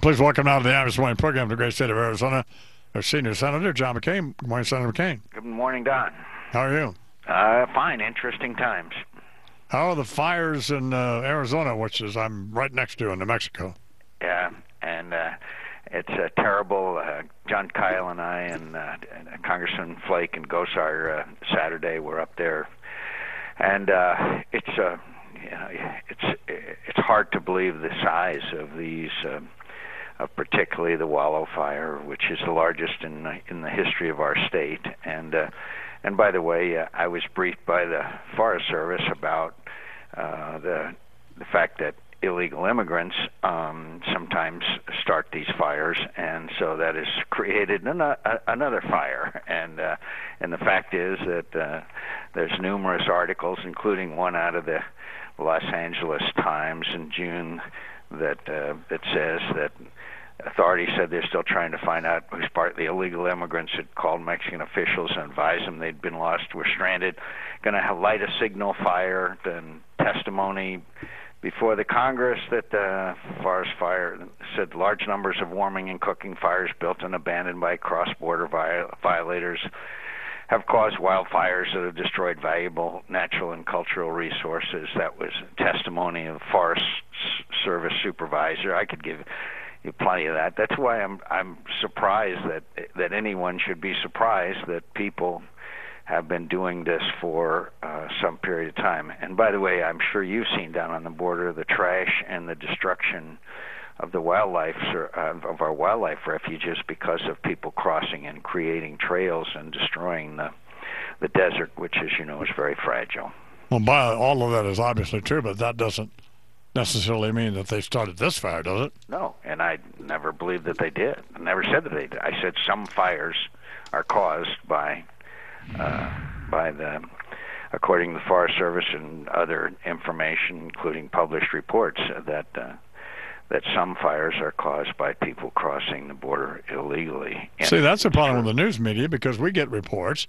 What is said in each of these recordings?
Please welcome now to the IMUS Morning Program to the great state of Arizona, our senior senator, John McCain. Good morning, Senator McCain. Good morning, Don. How are you? Fine. Interesting times. How are the fires in Arizona, which is I'm right next to in New Mexico? Yeah, and it's terrible. John Kyle and I and Congressman Flake and Gosar Saturday were up there, and it's hard to believe the size of these. Particularly the Wallow Fire, which is the largest in the history of our state. And by the way, I was briefed by the Forest Service about the fact that illegal immigrants sometimes start these fires, and so that has created another fire. And the fact is that there's numerous articles, including one out of the Los Angeles Times in June, that says that authorities said they're still trying to find out who's part of the illegal immigrants had called Mexican officials and advised them they'd been lost, were stranded, going to light a signal fire, then testimony before the Congress that the forest fire said large numbers of warming and cooking fires built and abandoned by cross-border violators have caused wildfires that have destroyed valuable natural and cultural resources. That was testimony of Forest Service supervisor. I could give you plenty of that. That's why I'm surprised that anyone should be surprised that people have been doing this for some period of time. And by the way, I'm sure you've seen down on the border the trash and the destruction of the wildlife of our wildlife refuges because of people crossing and creating trails and destroying the desert, which, as you know, is very fragile. Well, all of that is obviously true, but that doesn't necessarily mean that they started this fire, does it? No, and I never believed that they did. I never said that they did. I said some fires are caused by the, according to the Forest Service and other information, including published reports, that some fires are caused by people crossing the border illegally. See, that's the problem with the news media, because we get reports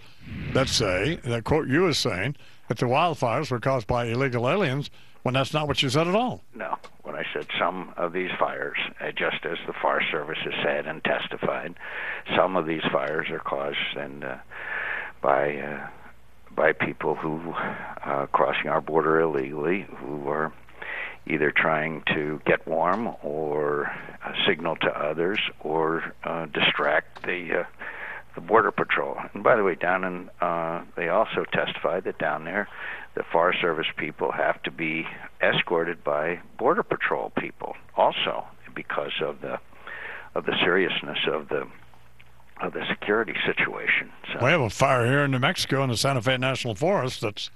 that say, that quote you as saying, that the wildfires were caused by illegal aliens, when that's not what you said at all. No, when I said some of these fires, just as the Forest Service has said and testified, some of these fires are caused by people who crossing our border illegally, who are either trying to get warm or signal to others or distract the Border Patrol. And by the way, they also testified that down there, the Forest Service people have to be escorted by Border Patrol people, also because of the seriousness of the security situation. So. We have a fire here in New Mexico in the Santa Fe National Forest that's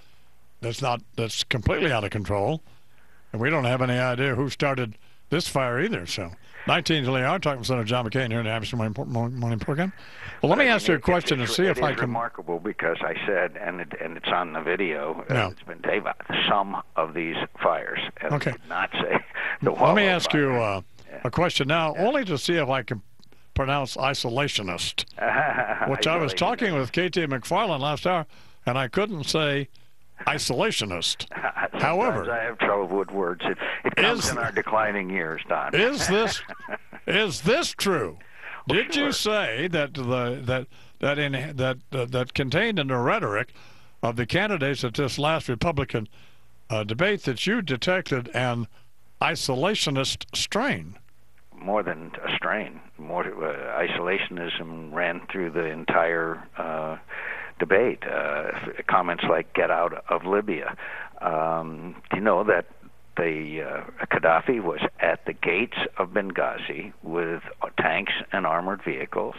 completely out of control, and we don't have any idea who started this fire either. So. 19 to Leon, talking with Senator John McCain here in the IMUS Morning Program. Well, let me ask you a question and see if I can. It's remarkable because I said, and it's on the video, yeah. It's been taped, some of these fires. And okay. I did not say the Wallow. Let me ask fire. You a question now, only to see if I can pronounce isolationist, which I was talking with K.T. McFarland last hour, and I couldn't say isolationist. However, I have trouble with words. It comes in our declining years, Don. Is this true? Well, Did you say that that contained in the rhetoric of the candidates at this last Republican debate that you detected an isolationist strain? More than a strain. Isolationism ran through the entire debate. Comments like "get out of Libya." Do you know that Gaddafi was at the gates of Benghazi with tanks and armored vehicles,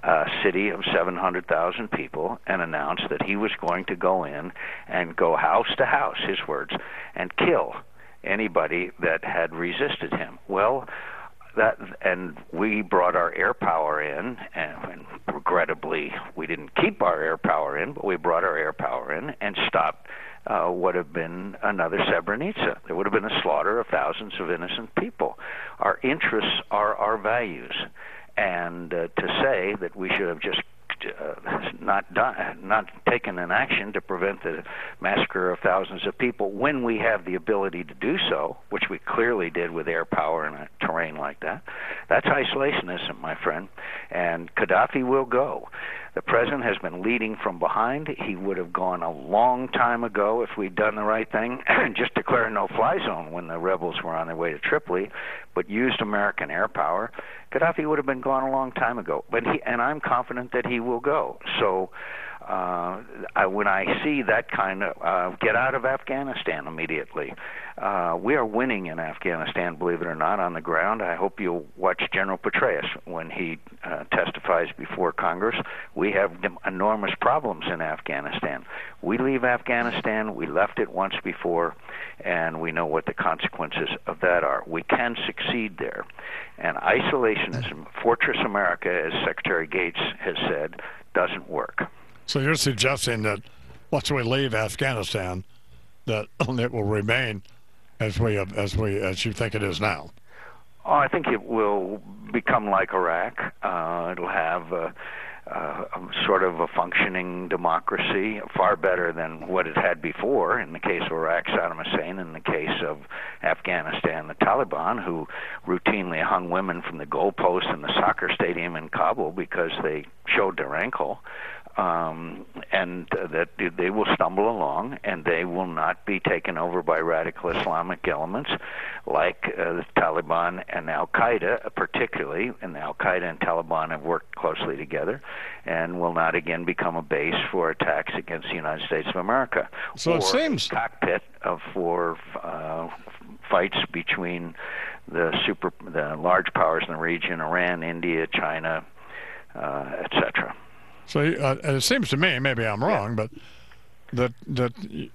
a city of 700,000 people, and announced that he was going to go in and go house to house, his words, and kill anybody that had resisted him? Well, and we brought our air power in, and regrettably we didn't keep our air power in, but we brought our air power in and stopped would have been another Srebrenica. There would have been a slaughter of thousands of innocent people. Our interests are our values, and to say that we should have just not taken an action to prevent the massacre of thousands of people when we have the ability to do so, which we clearly did with air power in a terrain like that. That's isolationism, my friend, and Gaddafi will go. The president has been leading from behind. He would have gone a long time ago if we'd done the right thing, just declare a no-fly zone when the rebels were on their way to Tripoli, but used American air power. Gaddafi would have been gone a long time ago. And I'm confident that he will go. So when I see that kind of get out of Afghanistan immediately. We are winning in Afghanistan, believe it or not, on the ground. I hope you'll watch General Petraeus when he testifies before Congress. We have enormous problems in Afghanistan. We leave Afghanistan, we left it once before, and we know what the consequences of that are. We can succeed there. And isolationism, Fortress America, as Secretary Gates has said, doesn't work. So you're suggesting that once we leave Afghanistan, that it will remain as you think it is now? Oh, I think it will become like Iraq. It'll have sort of a functioning democracy, far better than what it had before. In the case of Iraq, Saddam Hussein. In the case of Afghanistan, the Taliban, who routinely hung women from the goalpost in the soccer stadium in Kabul because they showed their ankle. And that they will stumble along, and they will not be taken over by radical Islamic elements like the Taliban and Al-Qaeda, particularly. And Al-Qaeda and Taliban have worked closely together, and will not again become a base for attacks against the United States of America. So it seems a cockpit for fights between the large powers in the region: Iran, India, China, etc. So it seems to me, maybe I'm wrong, but that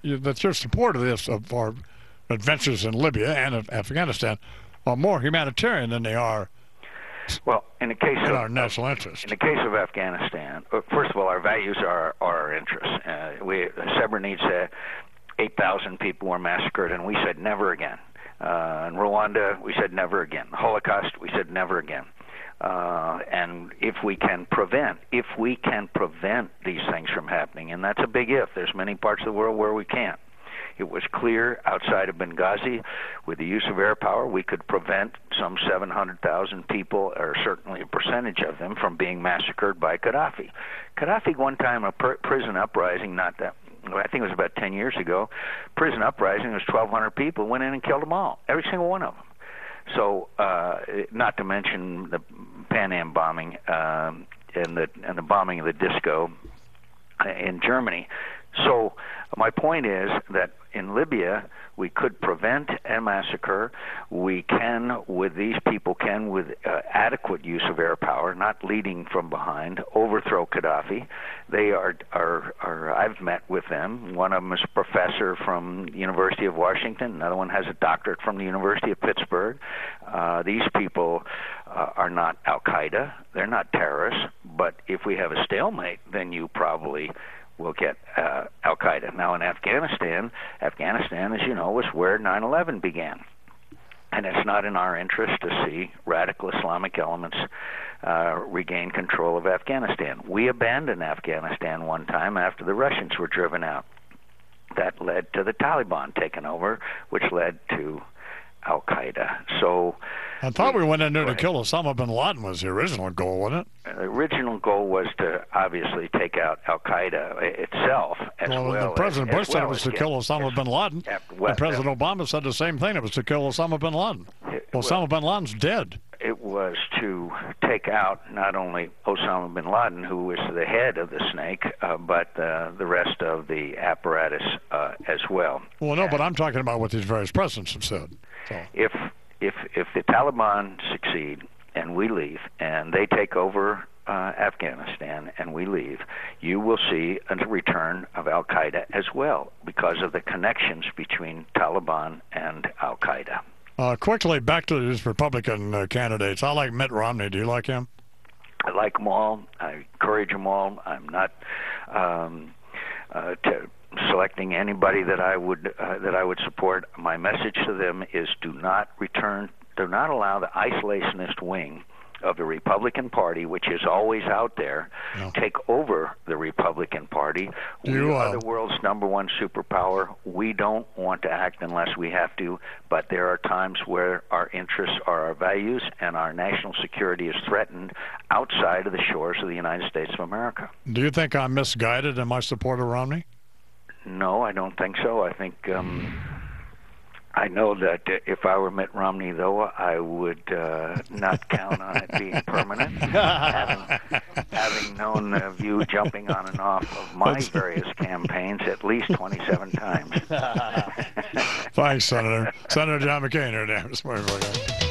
your support of this, of our adventures in Libya and Afghanistan, are more humanitarian than they are. Well, in the case of our national interest. In the case of Afghanistan, first of all, our values are our interests. Srebrenica, 8,000 people were massacred, and we said never again. In Rwanda, we said never again. The Holocaust, we said never again. And if we can prevent these things from happening, and that's a big if. There's many parts of the world where we can't. It was clear outside of Benghazi, with the use of air power, we could prevent some 700,000 people, or certainly a percentage of them, from being massacred by Gaddafi. Gaddafi, one time, a prison uprising, I think it was about 10 years ago, prison uprising, was 1,200 people, went in and killed them all, every single one of them. So, not to mention the Pan Am bombing and the bombing of the disco in Germany. So, my point is that in Libya, we could prevent a massacre. We can, with these people, with adequate use of air power, not leading from behind, overthrow Gaddafi. They are I've met with them. One of them is a professor from the University of Washington. Another one has a doctorate from the University of Pittsburgh. These people are not Al-Qaeda. They're not terrorists. But if we have a stalemate, then you probably will get Al-Qaeda. Now in Afghanistan, as you know, was where 9/11 began. And it's not in our interest to see radical Islamic elements regain control of Afghanistan. We abandoned Afghanistan one time after the Russians were driven out. That led to the Taliban taking over, which led to Al-Qaeda. So I thought we went in there to kill Osama bin Laden was the original goal, wasn't it? The original goal was to obviously take out Al-Qaeda itself as well. President Bush said it was to kill Osama bin Laden. And President Obama said the same thing. It was to kill Osama bin Laden. Osama bin Laden's dead. It was to take out not only Osama bin Laden, who was the head of the snake, but the rest of the apparatus as well. Well, no, but I'm talking about what these various presidents have said. So. If the Taliban succeed and we leave, and they take over Afghanistan and we leave, you will see a return of Al-Qaeda as well because of the connections between Taliban and Al-Qaeda. Quickly, back to these Republican candidates. I like Mitt Romney. Do you like him? I like them all. I encourage them all. I'm not selecting anybody that I would support. My message to them is do not allow the isolationist wing of the Republican Party, which is always out there, take over the Republican Party. We are the world's #1 superpower. We don't want to act unless we have to, but there are times where our interests are our values and our national security is threatened outside of the shores of the United States of America. Do you think I'm misguided in my support of Romney? No, I don't think so. I think I know that if I were Mitt Romney, though, I would not count on it being permanent. having known you jumping on and off of my various campaigns at least 27 times. Thanks, Senator. Senator John McCain here, damn.